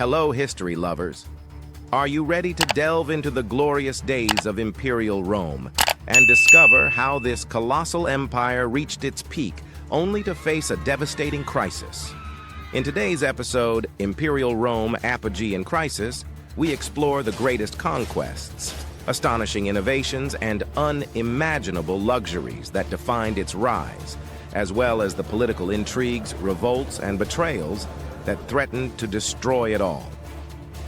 Hello, history lovers. Are you ready to delve into the glorious days of Imperial Rome and discover how this colossal empire reached its peak only to face a devastating crisis? In today's episode, Imperial Rome, Apogee and Crisis, we explore the greatest conquests, astonishing innovations, and unimaginable luxuries that defined its rise, as well as the political intrigues, revolts, and betrayals that threatened to destroy it all.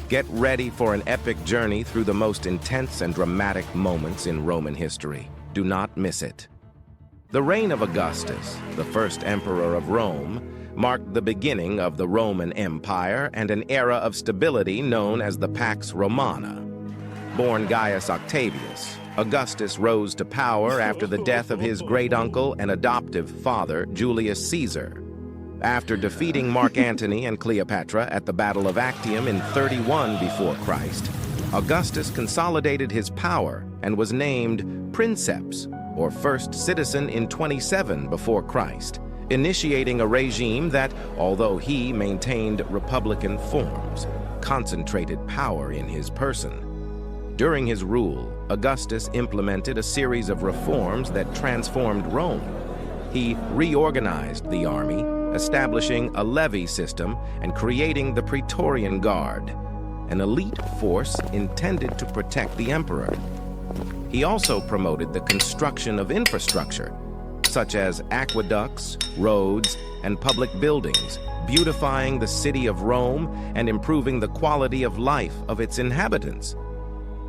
Get ready for an epic journey through the most intense and dramatic moments in Roman history. Do not miss it. The reign of Augustus, the first emperor of Rome, marked the beginning of the Roman Empire and an era of stability known as the Pax Romana. Born Gaius Octavius, Augustus rose to power after the death of his great-uncle and adoptive father, Julius Caesar. After defeating Mark Antony and Cleopatra at the Battle of Actium in 31 before Christ, Augustus consolidated his power and was named Princeps, or first citizen, in 27 before Christ, initiating a regime that, although he maintained republican forms, concentrated power in his person. During his rule, Augustus implemented a series of reforms that transformed Rome. He reorganized the army, establishing a levy system and creating the Praetorian Guard, an elite force intended to protect the emperor. He also promoted the construction of infrastructure, such as aqueducts, roads, and public buildings, beautifying the city of Rome and improving the quality of life of its inhabitants.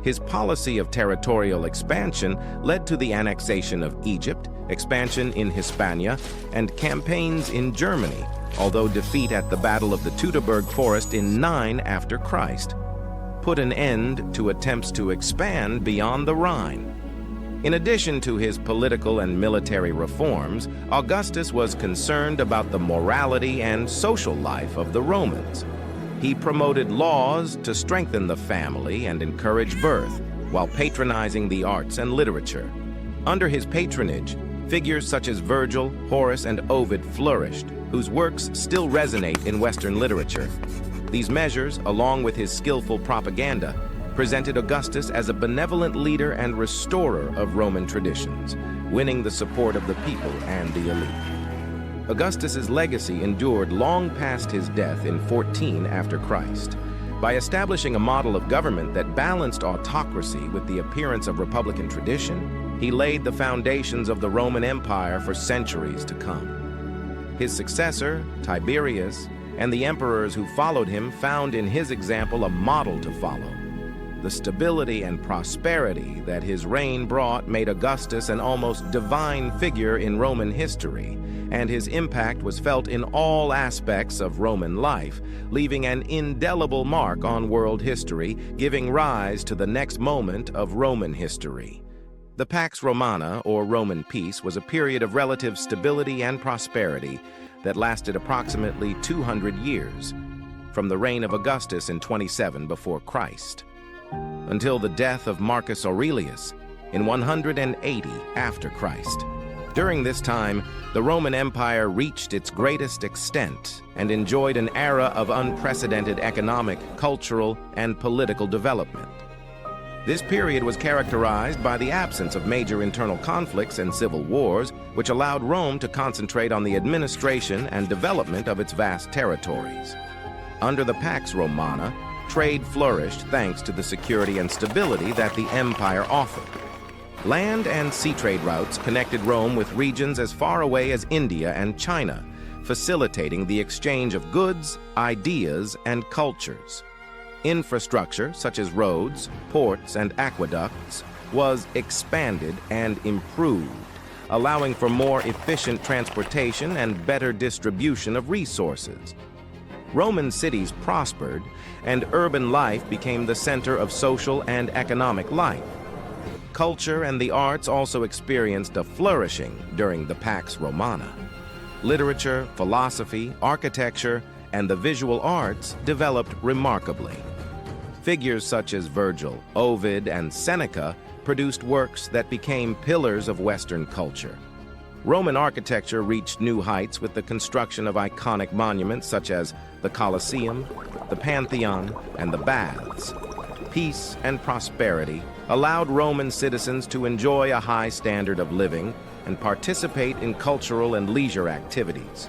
His policy of territorial expansion led to the annexation of Egypt, expansion in Hispania, and campaigns in Germany, although defeat at the Battle of the Teutoburg Forest in 9 after Christ put an end to attempts to expand beyond the Rhine. In addition to his political and military reforms, Augustus was concerned about the morality and social life of the Romans. He promoted laws to strengthen the family and encourage birth, while patronizing the arts and literature. Under his patronage, figures such as Virgil, Horace, and Ovid flourished, whose works still resonate in Western literature. These measures, along with his skillful propaganda, presented Augustus as a benevolent leader and restorer of Roman traditions, winning the support of the people and the elite. Augustus's legacy endured long past his death in 14 after Christ. By establishing a model of government that balanced autocracy with the appearance of republican tradition, he laid the foundations of the Roman Empire for centuries to come. His successor, Tiberius, and the emperors who followed him found in his example a model to follow. The stability and prosperity that his reign brought made Augustus an almost divine figure in Roman history, and his impact was felt in all aspects of Roman life, leaving an indelible mark on world history, giving rise to the next moment of Roman history. The Pax Romana, or Roman peace, was a period of relative stability and prosperity that lasted approximately 200 years, from the reign of Augustus in 27 before Christ, until the death of Marcus Aurelius in 180 after Christ. During this time, the Roman Empire reached its greatest extent and enjoyed an era of unprecedented economic, cultural, and political development. This period was characterized by the absence of major internal conflicts and civil wars, which allowed Rome to concentrate on the administration and development of its vast territories. Under the Pax Romana, trade flourished thanks to the security and stability that the empire offered. Land and sea trade routes connected Rome with regions as far away as India and China, facilitating the exchange of goods, ideas, and cultures. Infrastructure, such as roads, ports, and aqueducts, was expanded and improved, allowing for more efficient transportation and better distribution of resources. Roman cities prospered, and urban life became the center of social and economic life. Culture and the arts also experienced a flourishing during the Pax Romana. Literature, philosophy, architecture, and the visual arts developed remarkably. Figures such as Virgil, Ovid, and Seneca produced works that became pillars of Western culture. Roman architecture reached new heights with the construction of iconic monuments such as the Colosseum, the Pantheon, and the Baths. Peace and prosperity allowed Roman citizens to enjoy a high standard of living and participate in cultural and leisure activities.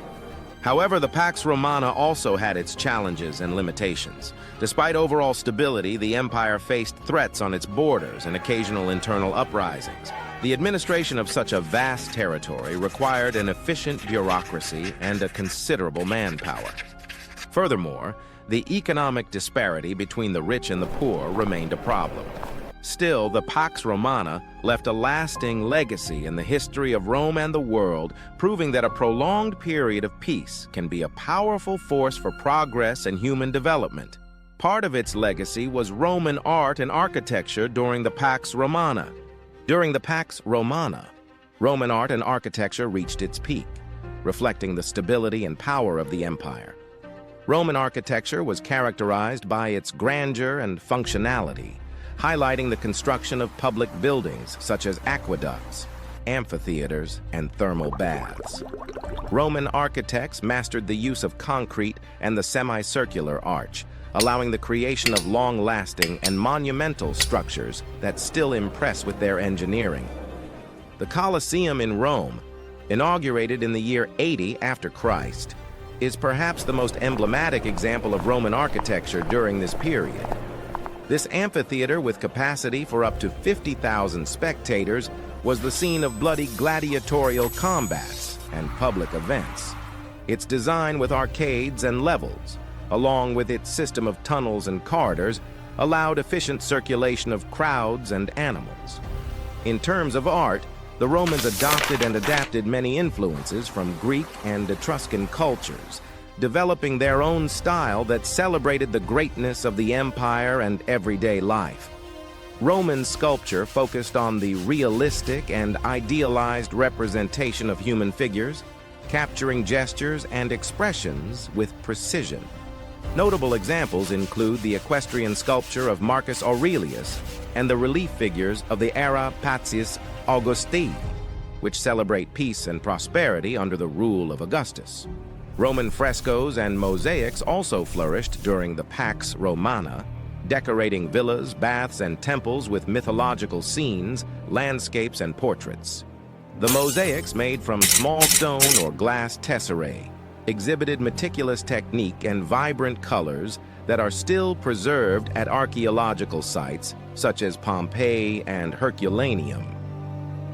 However, the Pax Romana also had its challenges and limitations. Despite overall stability, the empire faced threats on its borders and occasional internal uprisings. The administration of such a vast territory required an efficient bureaucracy and a considerable manpower. Furthermore, the economic disparity between the rich and the poor remained a problem. Still, the Pax Romana left a lasting legacy in the history of Rome and the world, proving that a prolonged period of peace can be a powerful force for progress and human development. Part of its legacy was Roman art and architecture during the Pax Romana. During the Pax Romana, Roman art and architecture reached its peak, reflecting the stability and power of the empire. Roman architecture was characterized by its grandeur and functionality, highlighting the construction of public buildings such as aqueducts, amphitheaters, and thermal baths. Roman architects mastered the use of concrete and the semicircular arch, allowing the creation of long-lasting and monumental structures that still impress with their engineering. The Colosseum in Rome, inaugurated in the year 80 after Christ, is perhaps the most emblematic example of Roman architecture during this period. This amphitheater, with capacity for up to 50,000 spectators, was the scene of bloody gladiatorial combats and public events. Its design with arcades and levels, along with its system of tunnels and corridors, allowed efficient circulation of crowds and animals. In terms of art, the Romans adopted and adapted many influences from Greek and Etruscan cultures, developing their own style that celebrated the greatness of the empire and everyday life. Roman sculpture focused on the realistic and idealized representation of human figures, capturing gestures and expressions with precision. Notable examples include the equestrian sculpture of Marcus Aurelius and the relief figures of the Era Pacis Augusti, which celebrate peace and prosperity under the rule of Augustus. Roman frescoes and mosaics also flourished during the Pax Romana, decorating villas, baths, and temples with mythological scenes, landscapes, and portraits. The mosaics, made from small stone or glass tesserae, exhibited meticulous technique and vibrant colors that are still preserved at archaeological sites such as Pompeii and Herculaneum.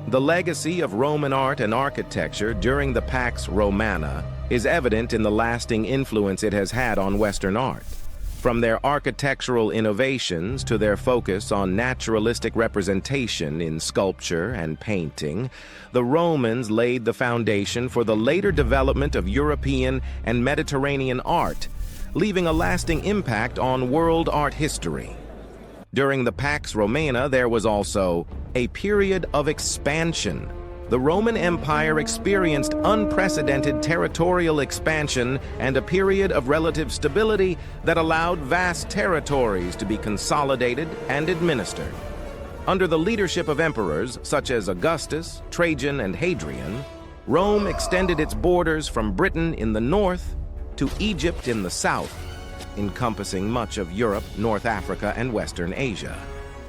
The legacy of Roman art and architecture during the Pax Romana is evident in the lasting influence it has had on Western art. From their architectural innovations to their focus on naturalistic representation in sculpture and painting, the Romans laid the foundation for the later development of European and Mediterranean art, leaving a lasting impact on world art history. During the Pax Romana, there was also a period of expansion. The Roman Empire experienced unprecedented territorial expansion and a period of relative stability that allowed vast territories to be consolidated and administered. Under the leadership of emperors such as Augustus, Trajan, and Hadrian, Rome extended its borders from Britain in the north to Egypt in the south, encompassing much of Europe, North Africa, and Western Asia.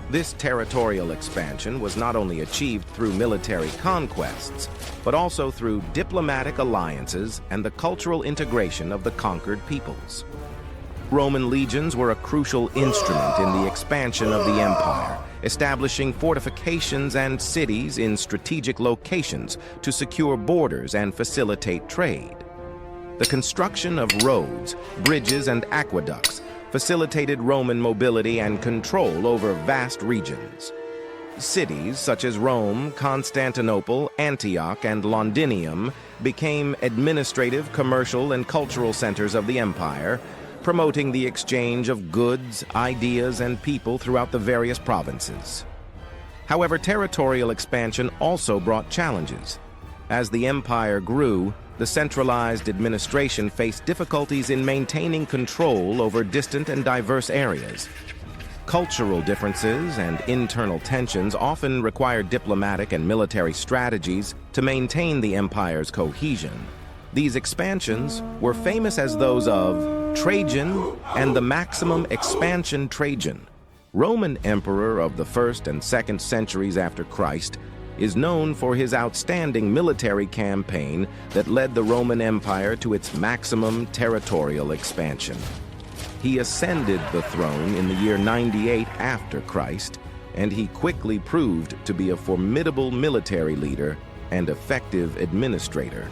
This territorial expansion was not only achieved through military conquests, but also through diplomatic alliances and the cultural integration of the conquered peoples. Roman legions were a crucial instrument in the expansion of the empire, establishing fortifications and cities in strategic locations to secure borders and facilitate trade. The construction of roads, bridges, and aqueducts facilitated Roman mobility and control over vast regions. Cities such as Rome, Constantinople, Antioch, and Londinium became administrative, commercial, and cultural centers of the empire, promoting the exchange of goods, ideas, and people throughout the various provinces. However, territorial expansion also brought challenges. As the empire grew, the centralized administration faced difficulties in maintaining control over distant and diverse areas. Cultural differences and internal tensions often required diplomatic and military strategies to maintain the empire's cohesion. These expansions were famous as those of Trajan and the maximum expansion Trajan. Roman emperor of the 1st and 2nd centuries after Christ, is known for his outstanding military campaign that led the Roman Empire to its maximum territorial expansion. He ascended the throne in the year 98 after Christ, and he quickly proved to be a formidable military leader and effective administrator.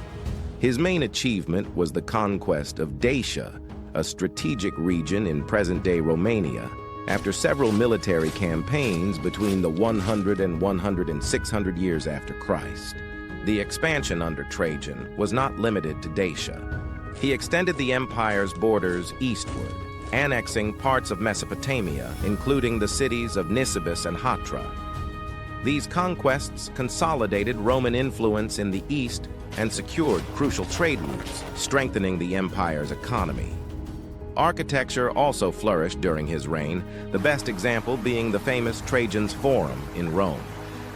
His main achievement was the conquest of Dacia, a strategic region in present-day Romania, after several military campaigns between the 100 and 600 years after Christ. The expansion under Trajan was not limited to Dacia. He extended the empire's borders eastward, annexing parts of Mesopotamia, including the cities of Nisibis and Hatra. These conquests consolidated Roman influence in the east and secured crucial trade routes, strengthening the empire's economy. Architecture also flourished during his reign, the best example being the famous Trajan's Forum in Rome.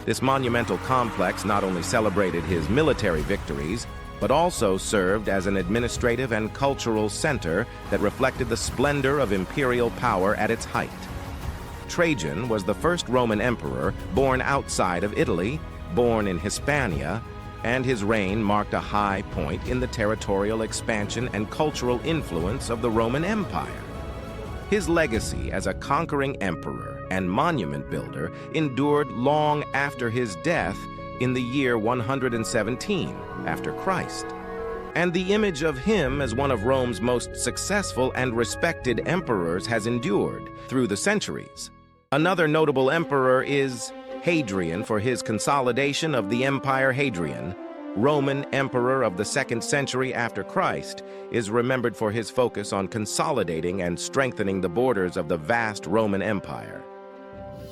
This monumental complex not only celebrated his military victories, but also served as an administrative and cultural center that reflected the splendor of imperial power at its height. Trajan was the first Roman emperor born outside of Italy, born in Hispania, and his reign marked a high point in the territorial expansion and cultural influence of the Roman Empire. His legacy as a conquering emperor and monument builder endured long after his death in the year 117 after Christ. And the image of him as one of Rome's most successful and respected emperors has endured through the centuries. Another notable emperor is Hadrian for his consolidation of the Empire. Hadrian, Roman emperor of the 2nd century after Christ, is remembered for his focus on consolidating and strengthening the borders of the vast Roman Empire.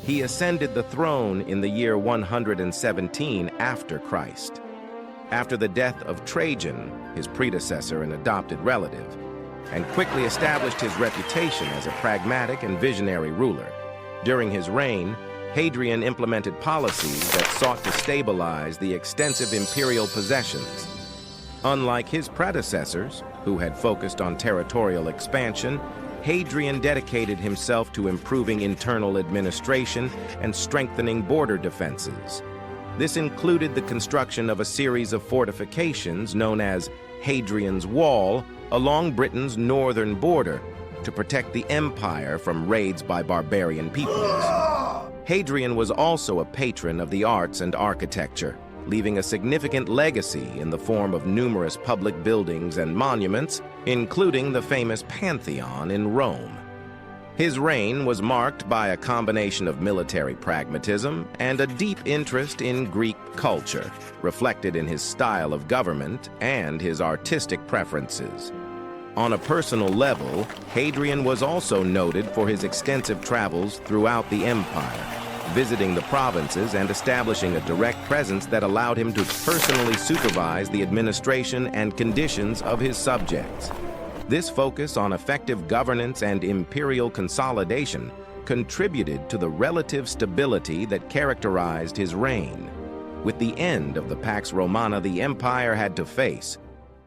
He ascended the throne in the year 117 after Christ. After the death of Trajan, his predecessor and adopted relative, and quickly established his reputation as a pragmatic and visionary ruler. During his reign, Hadrian implemented policies that sought to stabilize the extensive imperial possessions. Unlike his predecessors, who had focused on territorial expansion, Hadrian dedicated himself to improving internal administration and strengthening border defenses. This included the construction of a series of fortifications known as Hadrian's Wall along Britain's northern border to protect the empire from raids by barbarian peoples. Hadrian was also a patron of the arts and architecture, leaving a significant legacy in the form of numerous public buildings and monuments, including the famous Pantheon in Rome. His reign was marked by a combination of military pragmatism and a deep interest in Greek culture, reflected in his style of government and his artistic preferences. On a personal level, Hadrian was also noted for his extensive travels throughout the empire, visiting the provinces and establishing a direct presence that allowed him to personally supervise the administration and conditions of his subjects. This focus on effective governance and imperial consolidation contributed to the relative stability that characterized his reign. With the end of the Pax Romana the empire had to face,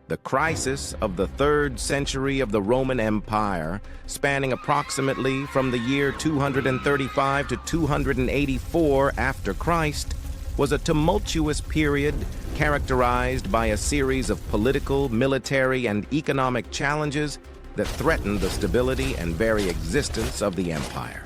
the crisis of the 3rd century of the Roman Empire, spanning approximately from the year 235 to 284 after Christ, was a tumultuous period characterized by a series of political, military, and economic challenges that threatened the stability and very existence of the empire,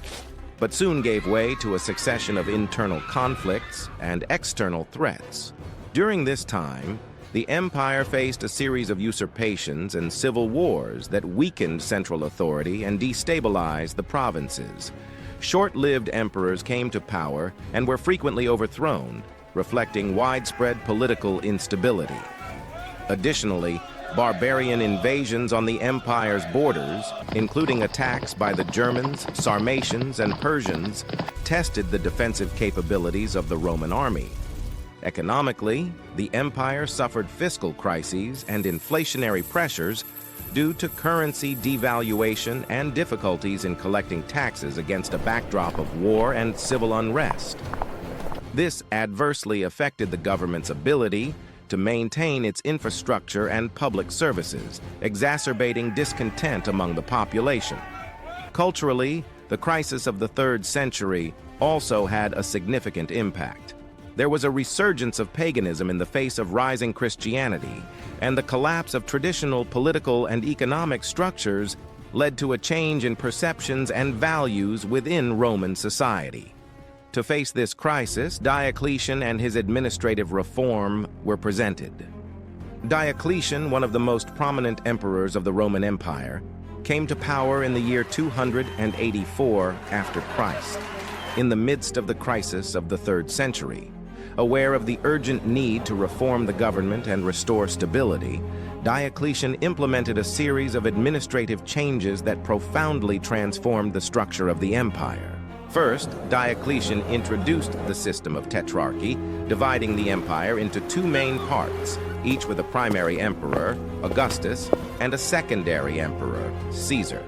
but soon gave way to a succession of internal conflicts and external threats. During this time, the empire faced a series of usurpations and civil wars that weakened central authority and destabilized the provinces. Short-lived emperors came to power and were frequently overthrown, reflecting widespread political instability. Additionally, barbarian invasions on the empire's borders, including attacks by the Germans, Sarmatians, and Persians, tested the defensive capabilities of the Roman army. Economically, the empire suffered fiscal crises and inflationary pressures, due to currency devaluation and difficulties in collecting taxes against a backdrop of war and civil unrest. This adversely affected the government's ability to maintain its infrastructure and public services, exacerbating discontent among the population. Culturally, the crisis of the 3rd century also had a significant impact. There was a resurgence of paganism in the face of rising Christianity, and the collapse of traditional political and economic structures led to a change in perceptions and values within Roman society. To face this crisis, Diocletian and his administrative reform were presented. Diocletian, one of the most prominent emperors of the Roman Empire, came to power in the year 284 after Christ, in the midst of the crisis of the 3rd century. Aware of the urgent need to reform the government and restore stability, Diocletian implemented a series of administrative changes that profoundly transformed the structure of the empire. First, Diocletian introduced the system of tetrarchy, dividing the empire into 2 main parts, each with a primary emperor, Augustus, and a secondary emperor, Caesar.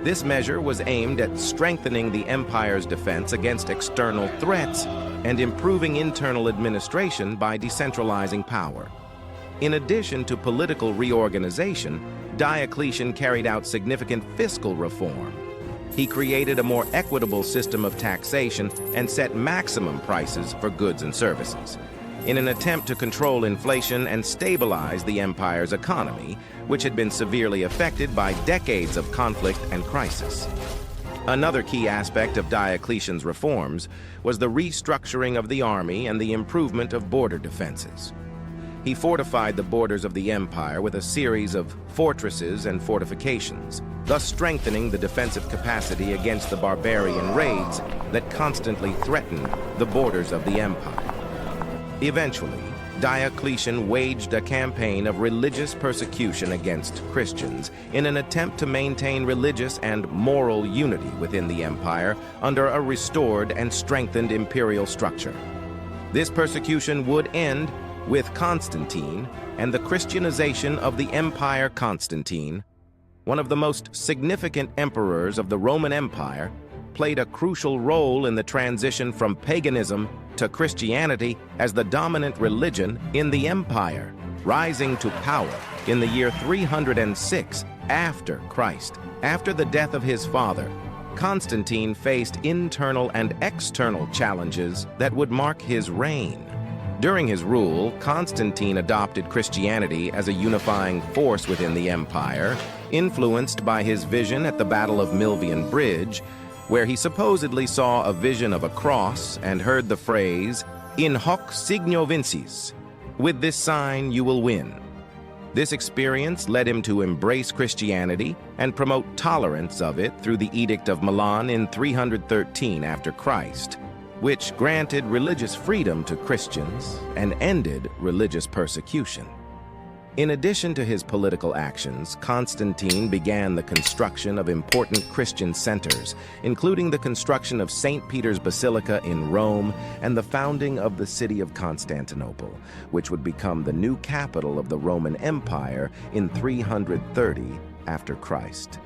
This measure was aimed at strengthening the empire's defense against external threats and improving internal administration by decentralizing power. In addition to political reorganization, Diocletian carried out significant fiscal reform. He created a more equitable system of taxation and set maximum prices for goods and services, in an attempt to control inflation and stabilize the empire's economy, which had been severely affected by decades of conflict and crisis. Another key aspect of Diocletian's reforms was the restructuring of the army and the improvement of border defenses. He fortified the borders of the empire with a series of fortresses and fortifications, thus strengthening the defensive capacity against the barbarian raids that constantly threatened the borders of the empire. Eventually, Diocletian waged a campaign of religious persecution against Christians in an attempt to maintain religious and moral unity within the empire under a restored and strengthened imperial structure. This persecution would end with Constantine and the Christianization of the Empire. Constantine, one of the most significant emperors of the Roman Empire, played a crucial role in the transition from paganism to Christianity as the dominant religion in the empire, rising to power in the year 306 after Christ. After the death of his father, Constantine faced internal and external challenges that would mark his reign. During his rule, Constantine adopted Christianity as a unifying force within the empire, influenced by his vision at the Battle of Milvian Bridge, where he supposedly saw a vision of a cross and heard the phrase, "In hoc signo vinces," "With this sign you will win." This experience led him to embrace Christianity and promote tolerance of it through the Edict of Milan in 313 after Christ, which granted religious freedom to Christians and ended religious persecution. In addition to his political actions, Constantine began the construction of important Christian centers, including the construction of St. Peter's Basilica in Rome and the founding of the city of Constantinople, which would become the new capital of the Roman Empire in 330 after Christ.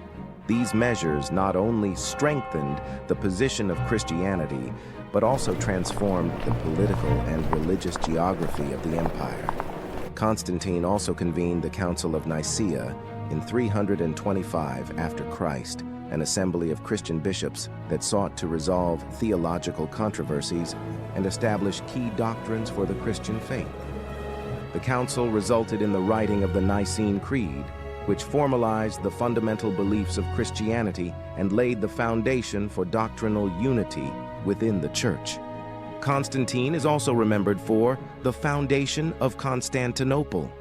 These measures not only strengthened the position of Christianity, but also transformed the political and religious geography of the empire. Constantine also convened the Council of Nicaea in 325 after Christ, an assembly of Christian bishops that sought to resolve theological controversies and establish key doctrines for the Christian faith. The council resulted in the writing of the Nicene Creed, which formalized the fundamental beliefs of Christianity and laid the foundation for doctrinal unity within the Church. Constantine is also remembered for the foundation of Constantinople.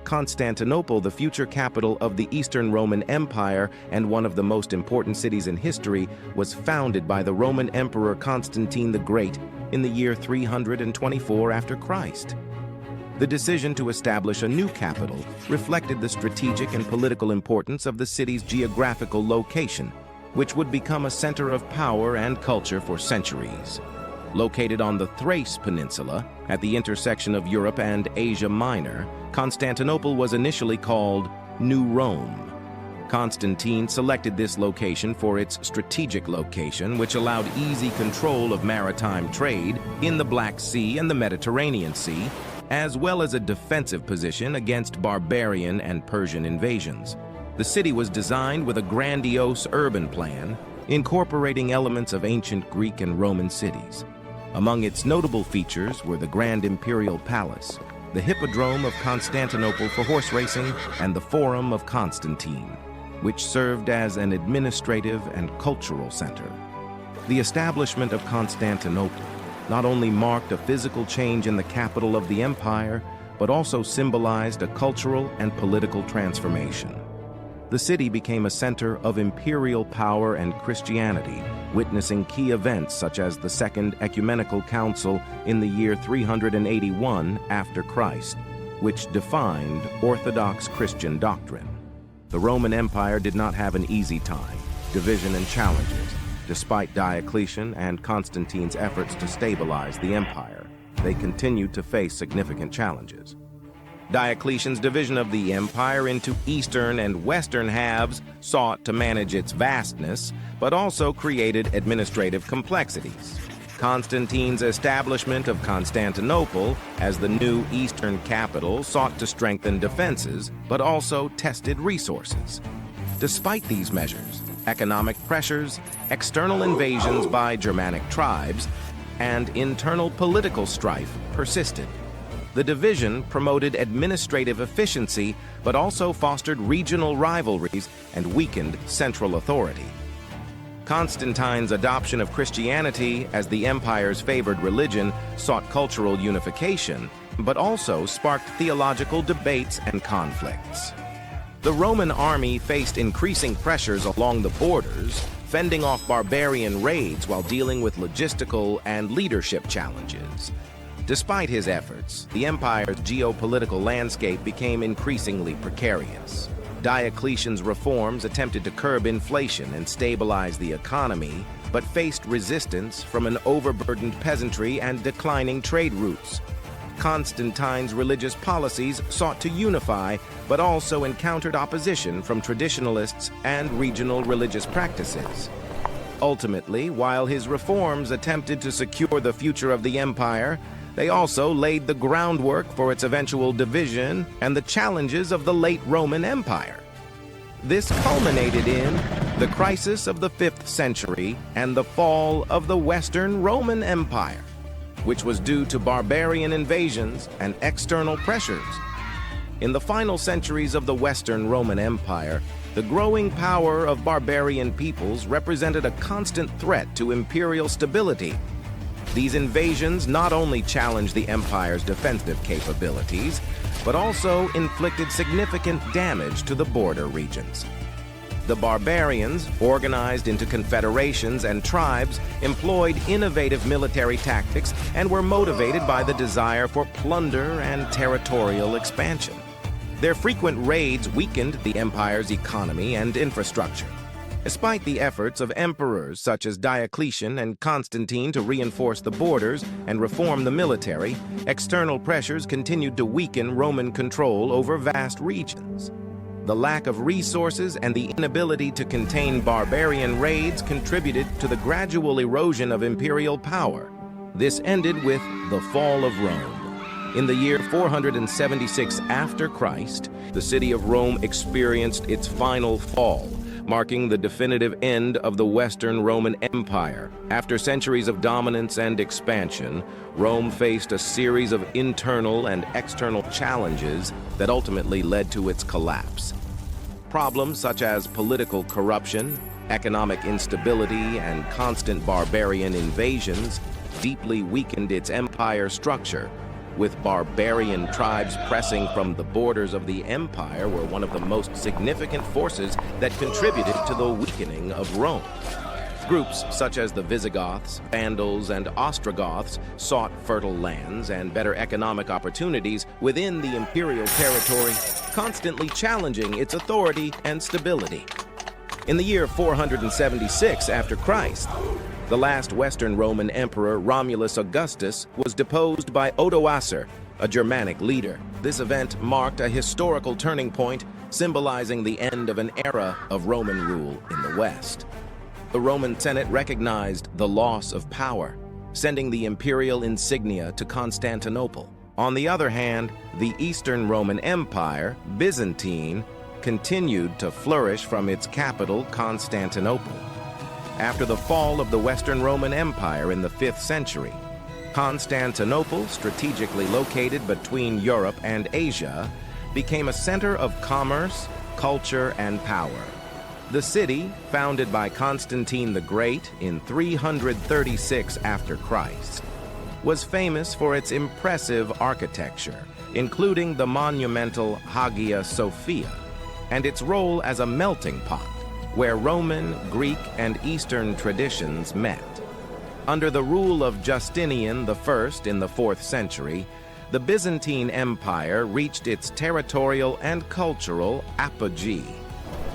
Constantinople, the future capital of the Eastern Roman Empire and one of the most important cities in history, was founded by the Roman Emperor Constantine the Great in the year 324 after Christ. The decision to establish a new capital reflected the strategic and political importance of the city's geographical location, which would become a center of power and culture for centuries. Located on the Thrace Peninsula, at the intersection of Europe and Asia Minor, Constantinople was initially called New Rome. Constantine selected this location for its strategic location, which allowed easy control of maritime trade in the Black Sea and the Mediterranean Sea, as well as a defensive position against barbarian and Persian invasions. The city was designed with a grandiose urban plan, incorporating elements of ancient Greek and Roman cities. Among its notable features were the Grand Imperial Palace, the Hippodrome of Constantinople for horse racing, and the Forum of Constantine, which served as an administrative and cultural center. The establishment of Constantinople not only marked a physical change in the capital of the empire, but also symbolized a cultural and political transformation. The city became a center of imperial power and Christianity, witnessing key events such as the Second Ecumenical Council in the year 381 after Christ, which defined Orthodox Christian doctrine. The Roman Empire did not have an easy time, division and challenges. Despite Diocletian and Constantine's efforts to stabilize the empire, they continued to face significant challenges. Diocletian's division of the empire into eastern and western halves sought to manage its vastness, but also created administrative complexities. Constantine's establishment of Constantinople as the new eastern capital sought to strengthen defenses, but also tested resources. Despite these measures, economic pressures, external invasions by Germanic tribes, and internal political strife persisted. The division promoted administrative efficiency, but also fostered regional rivalries and weakened central authority. Constantine's adoption of Christianity as the empire's favored religion sought cultural unification, but also sparked theological debates and conflicts. The Roman army faced increasing pressures along the borders, fending off barbarian raids while dealing with logistical and leadership challenges. Despite his efforts, the empire's geopolitical landscape became increasingly precarious. Diocletian's reforms attempted to curb inflation and stabilize the economy, but faced resistance from an overburdened peasantry and declining trade routes. Constantine's religious policies sought to unify, but also encountered opposition from traditionalists and regional religious practices. Ultimately, while his reforms attempted to secure the future of the empire, they also laid the groundwork for its eventual division and the challenges of the late Roman Empire. This culminated in the crisis of the 5th century and the fall of the Western Roman Empire, which was due to barbarian invasions and external pressures. In the final centuries of the Western Roman Empire, the growing power of barbarian peoples represented a constant threat to imperial stability. These invasions not only challenged the empire's defensive capabilities, but also inflicted significant damage to the border regions. The barbarians, organized into confederations and tribes, employed innovative military tactics and were motivated by the desire for plunder and territorial expansion. Their frequent raids weakened the empire's economy and infrastructure. Despite the efforts of emperors such as Diocletian and Constantine to reinforce the borders and reform the military, external pressures continued to weaken Roman control over vast regions. The lack of resources and the inability to contain barbarian raids contributed to the gradual erosion of imperial power. This ended with the fall of Rome. In the year 476 after Christ, the city of Rome experienced its final fall, marking the definitive end of the Western Roman Empire. After centuries of dominance and expansion, Rome faced a series of internal and external challenges that ultimately led to its collapse. Problems such as political corruption, economic instability, and constant barbarian invasions deeply weakened its empire structure, with barbarian tribes pressing from the borders of the empire were one of the most significant forces that contributed to the weakening of Rome. Groups such as the Visigoths, Vandals, and Ostrogoths sought fertile lands and better economic opportunities within the imperial territory, constantly challenging its authority and stability. In the year 476 after Christ, the last Western Roman emperor, Romulus Augustus, was deposed by Odoacer, a Germanic leader. This event marked a historical turning point, symbolizing the end of an era of Roman rule in the West. The Roman Senate recognized the loss of power, sending the imperial insignia to Constantinople. On the other hand, the Eastern Roman Empire, Byzantine, continued to flourish from its capital, Constantinople. After the fall of the Western Roman Empire in the 5th century, Constantinople, strategically located between Europe and Asia, became a center of commerce, culture, and power. The city, founded by Constantine the Great in 336 after Christ, was famous for its impressive architecture, including the monumental Hagia Sophia, and its role as a melting pot, where Roman, Greek, and Eastern traditions met. Under the rule of Justinian I in the 4th century, the Byzantine Empire reached its territorial and cultural apogee.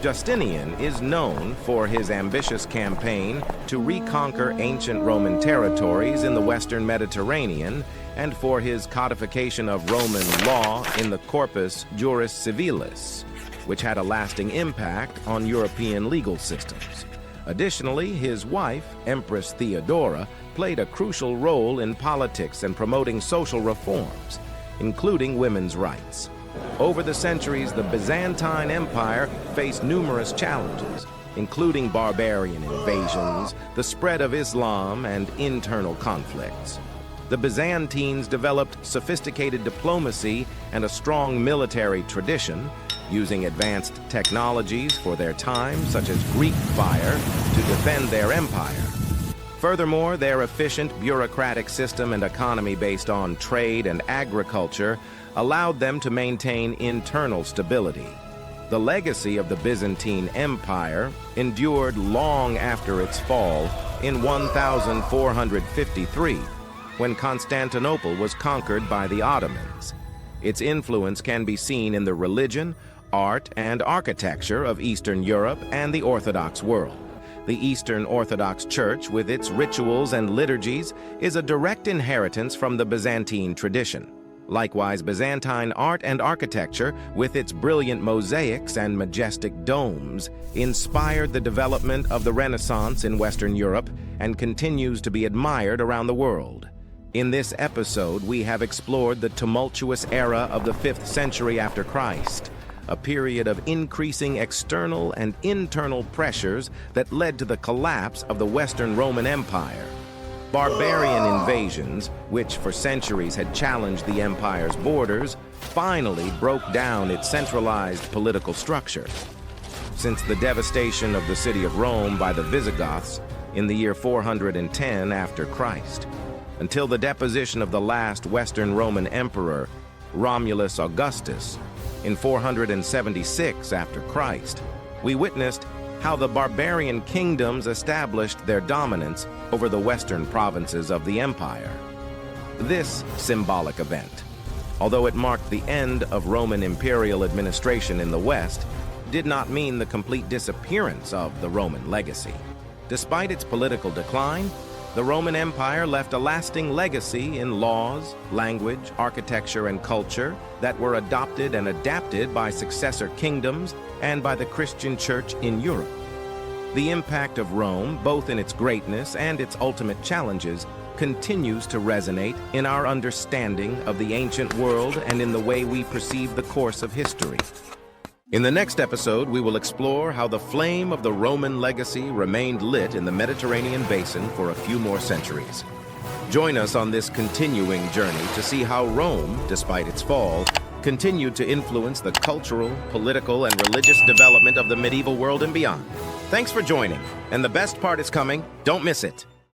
Justinian is known for his ambitious campaign to reconquer ancient Roman territories in the Western Mediterranean and for his codification of Roman law in the Corpus Juris Civilis, which had a lasting impact on European legal systems. Additionally, his wife, Empress Theodora, played a crucial role in politics and promoting social reforms, including women's rights. Over the centuries, the Byzantine Empire faced numerous challenges, including barbarian invasions, the spread of Islam, and internal conflicts. The Byzantines developed sophisticated diplomacy and a strong military tradition, using advanced technologies for their time, such as Greek fire, to defend their empire. Furthermore, their efficient bureaucratic system and economy based on trade and agriculture allowed them to maintain internal stability. The legacy of the Byzantine Empire endured long after its fall in 1453, when Constantinople was conquered by the Ottomans. Its influence can be seen in the religion, art, and architecture of Eastern Europe and the Orthodox world. The Eastern Orthodox Church, with its rituals and liturgies, is a direct inheritance from the Byzantine tradition. Likewise, Byzantine art and architecture, with its brilliant mosaics and majestic domes, inspired the development of the Renaissance in Western Europe and continues to be admired around the world. In this episode, we have explored the tumultuous era of the 5th century after Christ, a period of increasing external and internal pressures that led to the collapse of the Western Roman Empire. Barbarian invasions, which for centuries had challenged the empire's borders, finally broke down its centralized political structure. Since the devastation of the city of Rome by the Visigoths in the year 410 after Christ, until the deposition of the last Western Roman emperor, Romulus Augustus, in 476 after Christ, we witnessed how the barbarian kingdoms established their dominance over the western provinces of the empire. This symbolic event, although it marked the end of Roman imperial administration in the West, did not mean the complete disappearance of the Roman legacy. Despite its political decline, the Roman Empire left a lasting legacy in laws, language, architecture, and culture that were adopted and adapted by successor kingdoms and by the Christian Church in Europe. The impact of Rome, both in its greatness and its ultimate challenges, continues to resonate in our understanding of the ancient world and in the way we perceive the course of history. In the next episode, we will explore how the flame of the Roman legacy remained lit in the Mediterranean basin for a few more centuries. Join us on this continuing journey to see how Rome, despite its fall, continued to influence the cultural, political, and religious development of the medieval world and beyond. Thanks for joining, and the best part is coming. Don't miss it.